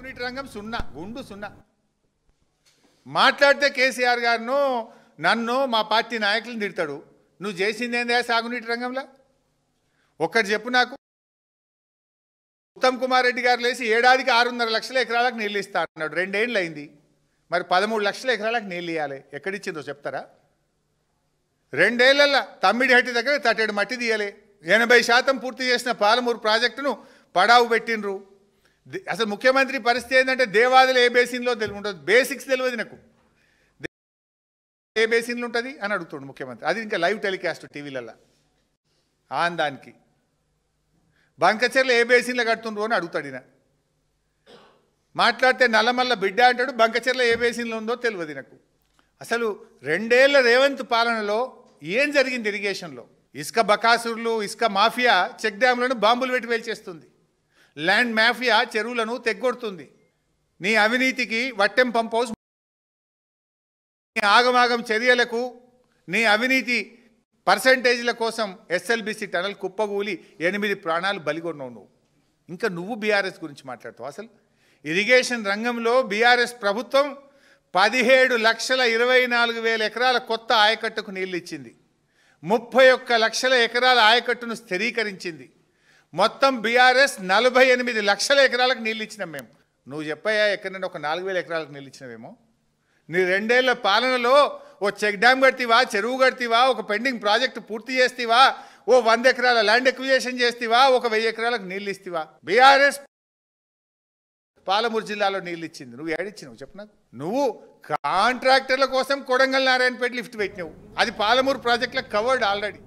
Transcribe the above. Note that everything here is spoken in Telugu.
సాగునీటి రంగం సున్నా, గుండు సున్నా. మాట్లాడితే కేసీఆర్ గారును నన్ను మా పార్టీ నాయకులను తిడతాడు. నువ్వు చేసింది ఏందా సాగునీటి రంగంలో? ఒక్కటి చెప్పు నాకు. ఉత్తమ్ కుమార్ రెడ్డి గారు లేచి ఏడాదికి 6.5 లక్షల ఎకరాలకు నీళ్ళు ఇస్తా అన్నాడు. 2 ఏళ్ళు అయింది. మరి 13 లక్షల ఎకరాలకు నీళ్ళు ఇవ్వాలి. ఎక్కడిచ్చిందో చెప్తారా? 2 ఏళ్ళ తమ్మిడిహట్టి దగ్గర తట్టేడు మట్టి తీయలే. 80% పూర్తి చేసిన పాలమూరు ప్రాజెక్టును పడావు పెట్టినరు. అసలు ముఖ్యమంత్రి పరిస్థితి ఏంటంటే దేవాదులు ఏ బేసిన్లో ఉంటుంది, బేసిక్స్ తెలియదు నాకు. ఏ బేసిన్లు ఉంటుంది అని అడుగుతాడు ముఖ్యమంత్రి. అది ఇంకా లైవ్ టెలికాస్ట్ టీవీలలో. దానికి బంకచెర్లు ఏ బేసిన్లో కడుతుండ్రు అని అడుగుతాడు ఈయన. మాట్లాడితే నల్లమల్ల బిడ్డ అంటాడు. బంకచెర్ల ఏ బేసిన్లో ఉందో తెలియదు నాకు. అసలు 2 ఏళ్ల రేవంత్ పాలనలో ఏం జరిగింది? ఇరిగేషన్లో ఇసుక బకాసురులు, ఇసుక మాఫియా చెక్ డ్యామ్లను బాంబులు పెట్టి వేల్చేస్తుంది. ల్యాండ్ మాఫియా చెరువులను తెగ్గొడుతుంది. నీ అవినీతికి వట్టెం పంప్ హౌస్, నీ ఆగమాగం చర్యలకు, నీ అవినీతి పర్సంటేజ్ల కోసం ఎస్ఎల్బిసి టనల్ కుప్పగూలి 8 ప్రాణాలు బలిగొన్నావు నువ్వు. ఇంకా నువ్వు బీఆర్ఎస్ గురించి మాట్లాడతావు. అసలు ఇరిగేషన్ రంగంలో బీఆర్ఎస్ ప్రభుత్వం 17,24,000 ఎకరాల కొత్త ఆయకట్టుకు నీళ్ళు ఇచ్చింది. 31 లక్షల ఎకరాల ఆయకట్టును స్థిరీకరించింది. మొత్తం బీఆర్ఎస్ 48 లక్షల ఎకరాలకు నీళ్ళు ఇచ్చినాం మేము. నువ్వు చెప్పాయా ఎక్కడైనా ఒక 4,000 ఎకరాలకు నీళ్ళు ఇచ్చినావేమో? నీ 2 ఏళ్ల పాలనలో ఓ చెక్ డ్యామ్ కడతీవా, చెరువు కడతీవా, ఒక పెండింగ్ ప్రాజెక్టు పూర్తి చేస్తీవా, ఓ 100 ఎకరాల ల్యాండ్ ఎక్విజిషన్ చేస్తీవా, ఒక 1000 ఎకరాలకు నీళ్ళు ఇస్తీవా? బీఆర్ఎస్ పాలమూరు జిల్లాలో నీళ్ళు ఇచ్చింది. నువ్వు ఏడిచ్చినావు చెప్పు నాకు. నువ్వు కాంట్రాక్టర్ల కోసం కొడంగల్ నారాయణపేట లిఫ్ట్ పెట్టినావు. అది పాలమూరు ప్రాజెక్టులకు కవర్డ్ ఆల్రెడీ.